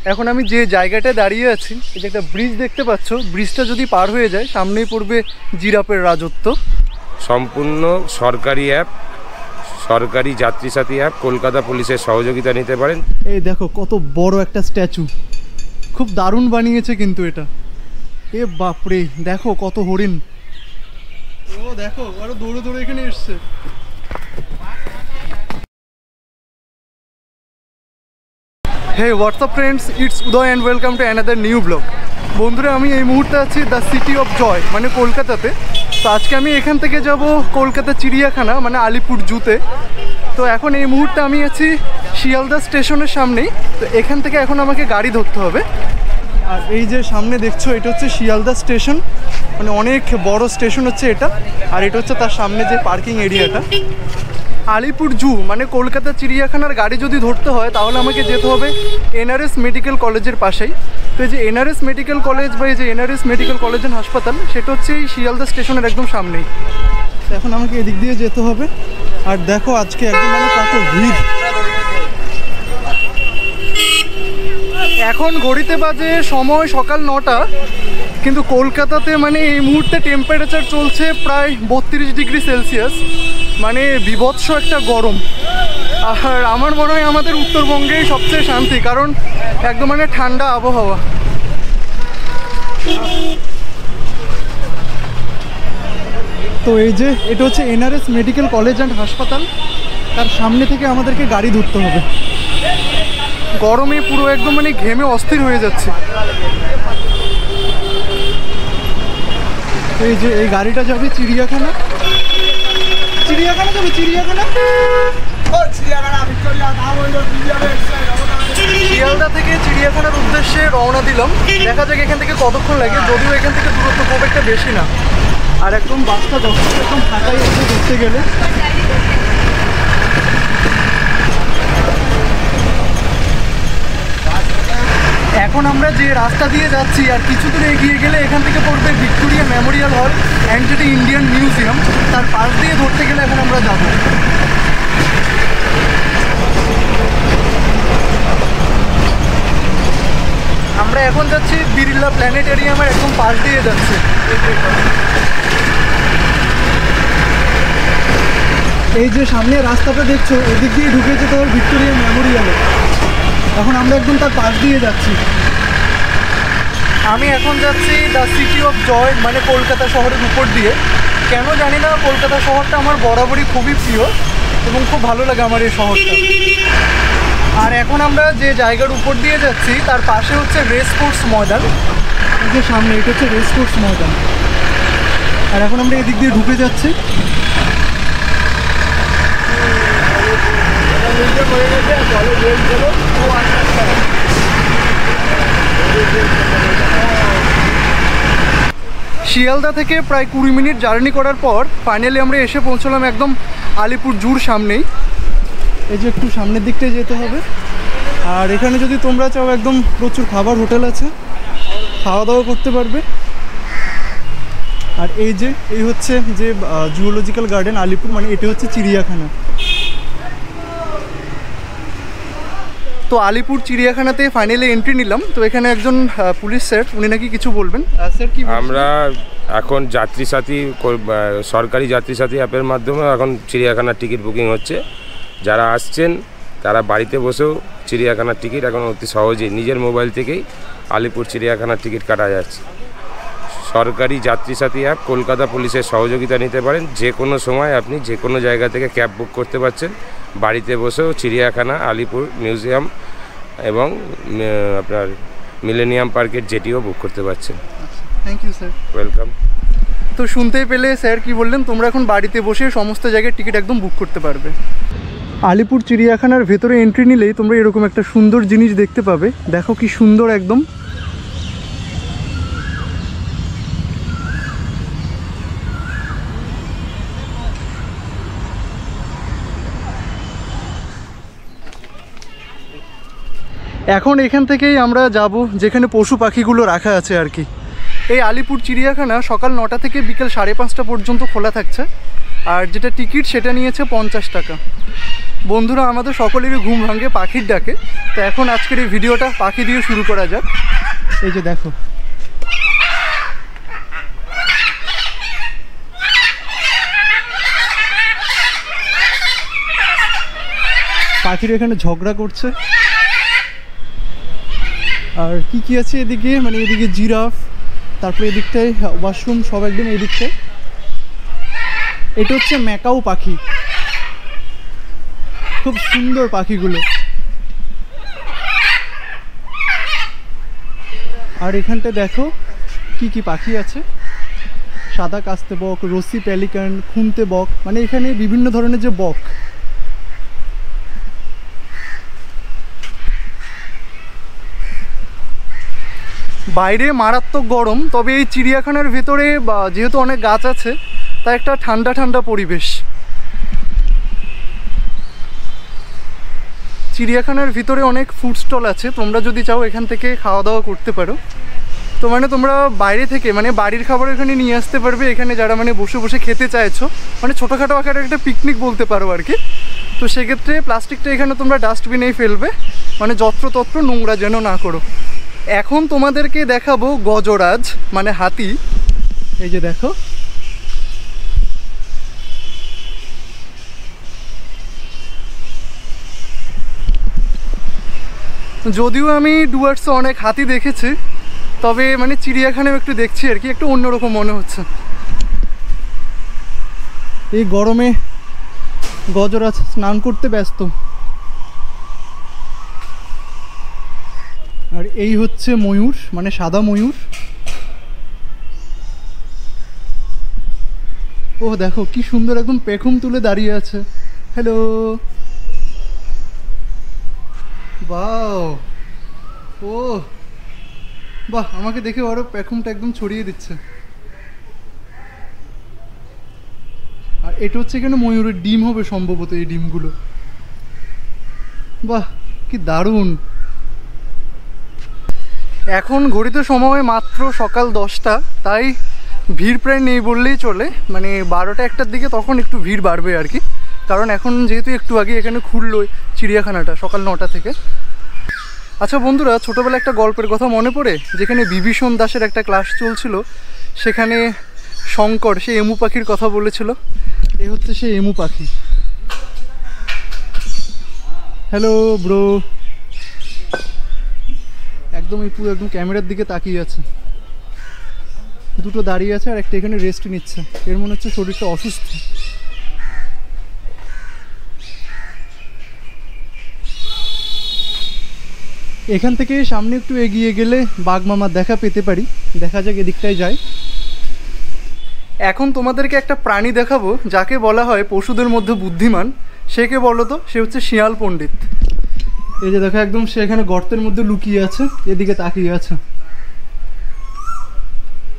এখন আমি যে জায়গাটায় দাঁড়িয়ে আছি, এই যে একটা ব্রিজ দেখতে পাচ্ছ, ব্রিজটা যদি পার হয়ে যায় সামনেই পড়বে জিরাফের রাজত্ব। সম্পূর্ণ সরকারি অ্যাপ, সরকারি যাত্রী সাথী অ্যাপ। কলকাতা পুলিশের সহযোগিতা নিতে পারেন। এই দেখো কত বড় একটা স্ট্যাচু, খুব দারুণ বানিয়েছে কিন্তু এটা। এ বাপরে, দেখো কত হরিণ। ও দেখো আরো দৌড়ে দৌড়ে এখানে এসছে। Hey, what's up friends, it's Uday and welcome to another new vlog. বন্ধুরা, আমি এই মুহূর্তে আছি দ্য সিটি অফ জয় মানে কলকাতাতে। তো আজকে আমি এখান থেকে যাব কলকাতা চিড়িয়াখানা মানে আলিপুর জুতে। তো এখন এই মুহূর্তে আমি আছি শিয়ালদা স্টেশনের সামনেই। তো এখান থেকে এখন আমাকে গাড়ি ধরতে হবে। আর এই যে সামনে দেখছো, এটা হচ্ছে শিয়ালদা স্টেশন, মানে অনেক বড় স্টেশন হচ্ছে এটা। আর এটা হচ্ছে তার সামনে যে পার্কিং এরিয়াটা। আলিপুর জু মানে কলকাতা চিড়িয়াখানার গাড়ি যদি ধরতে হয় তাহলে আমাকে যেতে হবে এনআরএস মেডিকেল কলেজের পাশেই। তো এই যে এনআরএস মেডিকেল কলেজ বা এই যে এনআরএস মেডিকেল কলেজ অ্যান্ড হাসপাতাল, সেটা হচ্ছে এই শিয়ালদা স্টেশনের একদম সামনেই। তো এখন আমাকে এদিক দিয়ে যেতে হবে। আর দেখো আজকে একদম মানে কত ভিড়। এখন ঘড়িতে বাজে সময় সকাল 9টা, কিন্তু কলকাতাতে মানে এই মুহূর্তে টেম্পারেচার চলছে প্রায় 32 ডিগ্রি সেলসিয়াস, মানে বিভৎস একটা গরম। আর আমার মনে হয় আমাদের উত্তরবঙ্গেই সবচেয়ে শান্তি, কারণ একদম মানে ঠান্ডা আবহাওয়া। তো এই যে এটা হচ্ছে এনআরএস মেডিকেল কলেজ অ্যান্ড হাসপাতাল, তার সামনে থেকে আমাদেরকে গাড়ি ধরতে হবে। গরমে পুরো একদম মানে ঘেমে অস্থির হয়ে যাচ্ছে। এই যে এই গাড়িটা যাবে চিড়িয়াখানা, চিড়িয়াখানা যাবে, চিড়িয়াখানা শিয়ালদা থেকে চিড়িয়াখানার উদ্দেশ্যে রওনা দিলাম। দেখা যাক এখান থেকে কতক্ষণ লাগে, যদিও এখান থেকে দূরত্ব খুব একটা বেশি না। আর একদম বাসটা একদম ফাঁকাই আছে ঘুরতে গেলে। এখন আমরা যে রাস্তা দিয়ে যাচ্ছি আর কিছু দূর এগিয়ে গেলে এখান থেকে পড়বে ভিক্টোরিয়া মেমোরিয়াল হল অ্যান্ড যেটা ইন্ডিয়ান মিউজিয়াম, তার পাশ দিয়ে ধরতে গেলে এখন আমরা যাব। আমরা এখন যাচ্ছি বিড়লা প্ল্যানেটেরিয়ামের একদম পাশ দিয়ে যাচ্ছে। এই যে সামনে রাস্তাটা দেখছো, এদিক দিয়ে ঢুকে যেতে হবে ভিক্টোরিয়া মেমোরিয়ালে। এখন আমরা একদম তার পাশ দিয়ে যাচ্ছি। আমি এখন যাচ্ছি দ্য সিটি অফ জয় মানে কলকাতা শহরের উপর দিয়ে। কেন জানি না, কলকাতা শহরটা আমার বরাবরই খুবই প্রিয় এবং খুব ভালো লাগে আমার এই শহরটা। আর এখন আমরা যে জায়গার উপর দিয়ে যাচ্ছি তার পাশে হচ্ছে রেস কোর্স ময়দান। এই যে সামনে এটা হচ্ছে রেস কোর্স ময়দান। আর এখন আমরা এদিক দিয়ে ঢুকে যাচ্ছি। শিয়ালদা থেকে প্রায় 20 মিনিট জার্নি করার পর ফাইনালি আমরা এসে পৌঁছলাম একদম আলিপুর জুর সামনেই। এই যে একটু সামনের দিকটায় যেতে হবে। আর এখানে যদি তোমরা চাও একদম প্রচুর খাবার হোটেল আছে, খাওয়া দাওয়া করতে পারবে। আর এই যে এই হচ্ছে যে জুওলজিক্যাল গার্ডেন আলিপুর, মানে এটা হচ্ছে চিড়িয়াখানা। তো আলিপুর চিড়িয়াখানাতে ফাইনালি এন্ট্রি নিলাম। তো এখানে একজন পুলিশ স্যার, উনি নাকি কিছু বলবেন। স্যার কি? আমরা এখন যাত্রী সাথী, সরকারি যাত্রী সাথী অ্যাপের মাধ্যমে এখন চিড়িয়াখানার টিকিট বুকিং হচ্ছে। যারা আসছেন তারা বাড়িতে বসেও চিড়িয়াখানার টিকিট এখন অতি সহজেই নিজের মোবাইল থেকেই আলিপুর চিড়িয়াখানার টিকিট কাটা যাচ্ছে। সরকারি যাত্রী সাথী অ্যাপ, কলকাতা পুলিশের সহযোগিতা নিতে পারেন। যে কোনো সময় আপনি যে কোনো জায়গা থেকে ক্যাব বুক করতে পারছেন, বাড়িতে বসেও চিড়িয়াখানা, আলিপুর মিউজিয়াম এবং আপনার মিলেনিয়াম পার্কের জেটিও বুক করতে পারছেন। Thank you sir, welcome. তো শুনতেই পেলে স্যার কি বললেন, তোমরা এখন বাড়িতে বসে সমস্ত জায়গায় টিকিট একদম বুক করতে পারবে। আলিপুর চিড়িয়াখানার ভেতরে এন্ট্রি নিলেই তোমরা এরকম একটা সুন্দর জিনিস দেখতে পাবে। দেখো কি সুন্দর একদম। এখন এখান থেকেই আমরা যাব যেখানে পশু পাখিগুলো রাখা আছে আর কি। এই আলিপুর চিড়িয়াখানা সকাল 9টা থেকে বিকেল 5:30 পর্যন্ত খোলা থাকছে। আর যেটা টিকিট সেটা নিয়েছে 50 টাকা। বন্ধুরা আমাদের সকলেরই ঘুম ভাঙে পাখির ডাকে, তো এখন আজকের এই ভিডিওটা পাখি দিয়ে শুরু করা যাক। এই যে দেখো, পাখিরা এখানে ঝগড়া করছে। আর কি কি আছে এদিকে, মানে এদিকে জিরাফ, তারপরে এদিকটায় ওয়াশরুম, সব একদম এদিকটায়। এটা হচ্ছে ম্যাকাও পাখি, খুব সুন্দর পাখিগুলো। আর এখানটা দেখো কি কি পাখি আছে, সাদা কাস্তে বক, রসি পেলিকান, খুনতে বক, মানে এখানে বিভিন্ন ধরনের যে বক। বাইরে মারাত্মক গরম, তবে এই চিড়িয়াখানার ভেতরে যেহেতু অনেক গাছ আছে তাই একটা ঠান্ডা ঠান্ডা পরিবেশ। চিড়িয়াখানার ভিতরে অনেক ফুড স্টল আছে, তোমরা যদি চাও এখান থেকে খাওয়া দাওয়া করতে পারো। তো মানে তোমরা বাইরে থেকে মানে বাড়ির খাবার এখানে নিয়ে আসতে পারবে, এখানে যারা মানে বসে বসে খেতে চাইছো, মানে ছোটোখাটো আকারে একটা পিকনিক বলতে পারো আর কি। তো সেক্ষেত্রে প্লাস্টিকটা এখানে তোমরা ডাস্টবিনেই ফেলবে, মানে যত্রতত্র নোংরা যেন না করো। এখন তোমাদেরকে দেখাবো গজরাজ মানে হাতি। এই যে দেখো, যদিও আমি ডুয়ার্সে অনেক হাতি দেখেছি, তবে মানে চিড়িয়াখানাও একটু দেখছি আর কি, একটু অন্যরকম মনে হচ্ছে। এই গরমে গজরাজ স্নান করতে ব্যস্ত। আর এই হচ্ছে ময়ূর, মানে সাদা ময়ূর। ও দেখো কি সুন্দর, একদম পেখম তুলে দাঁড়িয়ে আছে। হ্যালো, বাও, ও বাহ, আমাকে দেখে আরো পেখমটা একদম ছড়িয়ে দিচ্ছে। আর এটা হচ্ছে এখানে ময়ূরের ডিম হবে সম্ভবত, এই ডিমগুলো। বাহ কি দারুণ। এখন ঘড়িতে সময় মাত্র সকাল 10টা, তাই ভিড় প্রায় নেই বললেই চলে। মানে 12টা 1টার দিকে তখন একটু ভিড় বাড়বে আর কি, কারণ এখন যেহেতু একটু আগে এখানে খুললো চিড়িয়াখানাটা সকাল 9টা থেকে। আচ্ছা বন্ধুরা, ছোটোবেলা একটা গল্পের কথা মনে পড়ে, যেখানে বিভীষণ দাসের একটা ক্লাস চলছিল, সেখানে শঙ্কর সে এমু পাখির কথা বলেছিল। এ হচ্ছে সে এমু পাখি। হ্যালো ব্রো, একদম এই পুরো একদম ক্যামেরার দিকে তাকিয়ে আছে। দুটো দাঁড়িয়ে আছে আর একটা এখানে রেস্ট নিচ্ছে, এর মনে হচ্ছে শরীরটা অসুস্থ। এখান থেকে সামনে একটু এগিয়ে গেলে বাঘ মামার দেখা পেতে পারি, দেখা যাক এদিকটায় যাই। এখন তোমাদেরকে একটা প্রাণী দেখাবো যাকে বলা হয় পশুদের মধ্যে বুদ্ধিমান। সে কে বলো তো? সে হচ্ছে শিয়াল পণ্ডিত। এই যে দেখো, একদম সে এখানে গর্তের মধ্যে লুকিয়ে আছে, এদিকে তাকিয়ে আছে।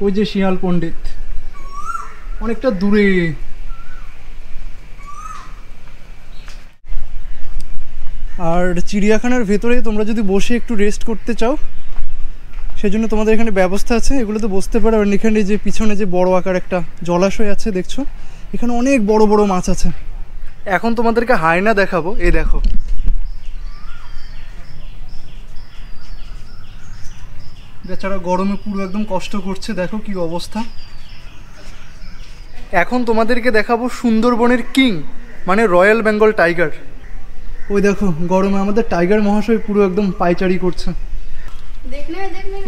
ওই যে শিয়াল পণ্ডিত, অনেকটা দূরে। আর চিড়িয়াখানার ভেতরে তোমরা যদি বসে একটু রেস্ট করতে চাও, সেজন্য তোমাদের এখানে ব্যবস্থা আছে, এগুলোতে বসতে পারো। আর এখানে যে পিছনে যে বড় আকার একটা জলাশয় আছে দেখছো, এখানে অনেক বড় বড় মাছ আছে। এখন তোমাদেরকে হায়না দেখাবো, এই দেখো। বেচারা গরমে পুরো একদম কষ্ট করছে, দেখো কি অবস্থা। এখন তোমাদেরকে দেখাবো সুন্দরবনের কিং মানে রয়্যাল বেঙ্গল টাইগার। ওই দেখো গরমে আমাদের টাইগার মহাশয় পুরো একদম পায়চারি করছে।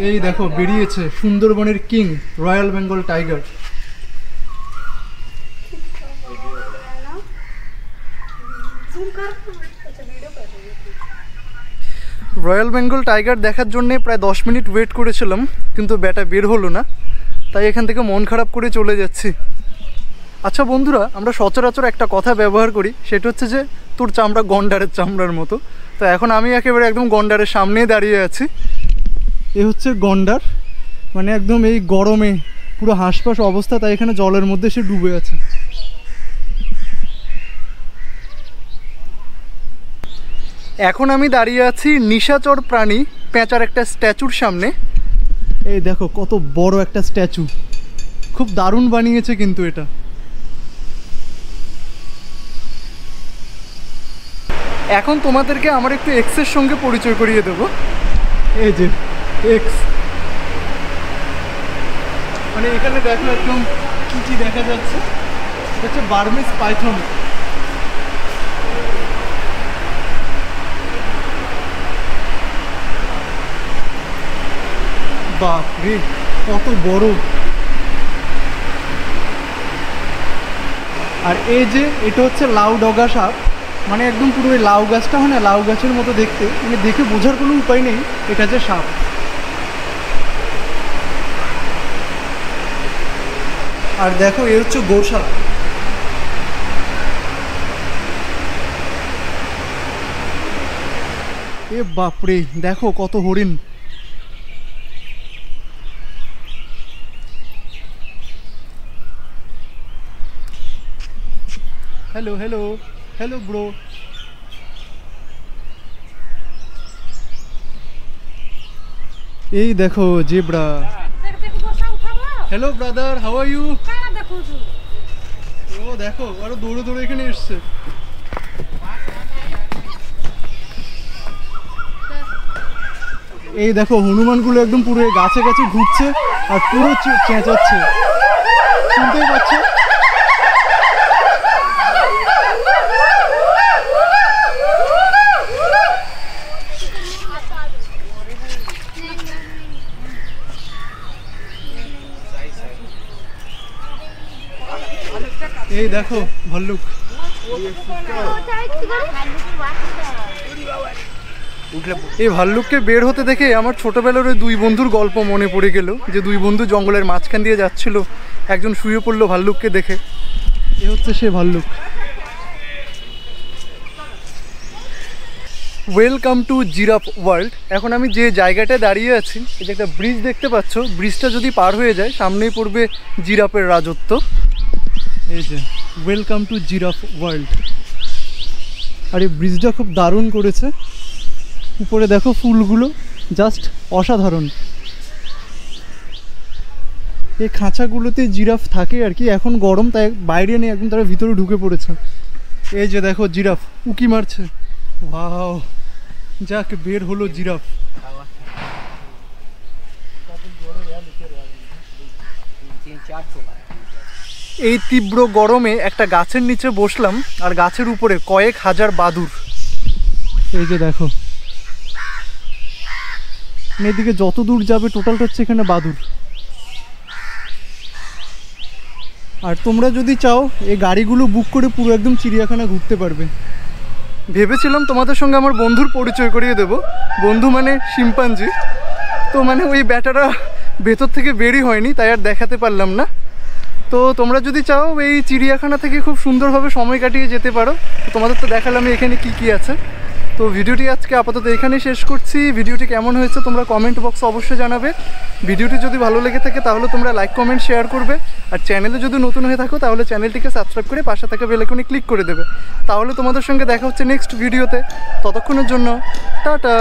এই দেখো বেরিয়েছে সুন্দরবনের king royal Bengal tiger. Royal Bengal tiger দেখার জন্য প্রায় 10 মিনিট ওয়েট করেছিলাম, কিন্তু ব্যাটা বের হলো না, তাই এখান থেকে মন খারাপ করে চলে যাচ্ছি। আচ্ছা বন্ধুরা, আমরা সচরাচর একটা কথা ব্যবহার করি, সেটা হচ্ছে যে তোর চামড়া গন্ডারের চামড়ার মতো। তো এখন আমি একেবারে একদম গন্ডারের সামনেই দাঁড়িয়ে আছি। এ হচ্ছে গন্ডার, মানে একদম এই গরমে পুরো হাঁসফাঁস অবস্থা, তাই এখানে জলের মধ্যে সে ডুবে আছে। এখন আমি দাঁড়িয়ে আছি নিশাচর প্রাণী পেঁচার একটা স্ট্যাচুর সামনে। এই দেখো কত বড় একটা স্ট্যাচু, খুব দারুণ বানিয়েছে। কিন্তু এটা देखने में देखने में। এখন তোমাদেরকে দেখাবো গন্ডার, মানে একদম এই গরমে পুরো হাঁসফাঁস অবস্থা, তাই এখানে জলের মধ্যে সে ডুবে আছে। এখন তোমাদেরকে আমার একটু এক্সের সঙ্গে পরিচয় করিয়ে দেবো। এই যে এক্স, মানে এখানে দেখো একদম কী কী দেখা যাচ্ছে, এটা হচ্ছে বার্মিজ পাইথন। বাপ রে কত বড়। আর এই যে এটা হচ্ছে লাউ ডগা সাপ, মানে একদম পুরো ওই লাউ গাছটা হয় না, লাউ গাছের মতো দেখতে, মানে দেখে বোঝার কোনো উপায় নেই এটা যে সাপ। আর দেখো এ হচ্ছে গোসাপ। এ বাপরে দেখো কত হরিণ। Hello hello hello bro. এই দেখো zebra. Hello brother, how are you? ও দেখো আরো দৌড়ে দৌড়ে এখানে এসছে। এই দেখো হনুমানগুলো একদম পুরো গাছে গাছে ঘুরছে আর পুরো চেঁচাচ্ছে, শুনতেই পাচ্ছ। এই দেখো ভাল্লুক। এই ভাল্লুককে বের হতে দেখে আমার ছোটবেলার ওই দুই বন্ধুর গল্প মনে পড়ে গেল, যে দুই বন্ধু জঙ্গলের মাঝখান দিয়ে যাচ্ছিল, একজন শুয়ে পড়লো ভাল্লুককে দেখে। এ হচ্ছে সে ভাল্লুক। Welcome to giraffe world. এখন আমি যে জায়গাটায় দাঁড়িয়ে আছি, এই যে একটা ব্রিজ দেখতে পাচ্ছ, ব্রিজটা যদি পার হয়ে যায় সামনেই পড়বে জিরাফের রাজত্ব। এই যে ওয়েলকাম টু জিরাফ ওয়ার্ল্ড। আর এই ব্রিজটা খুব দারুণ করেছে, উপরে দেখো ফুলগুলো জাস্ট অসাধারণ। এই খাঁচাগুলোতে জিরাফ থাকে আর কি, এখন গরম তাই বাইরে নেই, একদম তারা ভিতরে ঢুকে পড়েছে। এই যে দেখো জিরাফ উকি মারছে। ওয়াও, যাক বের হলো জিরাফ। এই তীব্র গরমে একটা গাছের নিচে বসলাম, আর গাছের উপরে কয়েক হাজার বাদুড়। এই যে দেখো এদিকে যত দূর যাবে টোটালটা হচ্ছে এখানে বাদুড়। আর তোমরা যদি চাও এই গাড়িগুলো বুক করে পুরো একদম চিড়িয়াখানা ঘুরতে পারবে। ভেবেছিলাম তোমাদের সঙ্গে আমার বন্ধুর পরিচয় করিয়ে দেব, বন্ধু মানে শিম্পাঞ্জি। তো মানে ওই ব্যাটারা ভেতর থেকে বেরই হয়নি, তাই আর দেখাতে পারলাম না। তো তোমরা যদি চাও এই চিড়িয়াখানা থেকে খুব সুন্দরভাবে সময় কাটিয়ে যেতে পারো। তো তোমাদের তো দেখালাম এখানে কি কি আছে। তো ভিডিওটি আজকে আপাতত এখানেই শেষ করছি। ভিডিওটি কেমন হয়েছে তোমরা কমেন্ট বক্সে অবশ্যই জানাবে। ভিডিওটি যদি ভালো লেগে থাকে তাহলে তোমরা লাইক কমেন্ট শেয়ার করবে। আর চ্যানেলে যদি নতুন হয়ে থাকো তাহলে চ্যানেলটিকে সাবস্ক্রাইব করে পাশে থাকা বেল আইকনে ক্লিক করে দেবে। তাহলে তোমাদের সঙ্গে দেখা হচ্ছে নেক্সট ভিডিওতে। ততক্ষণের জন্য টাটা।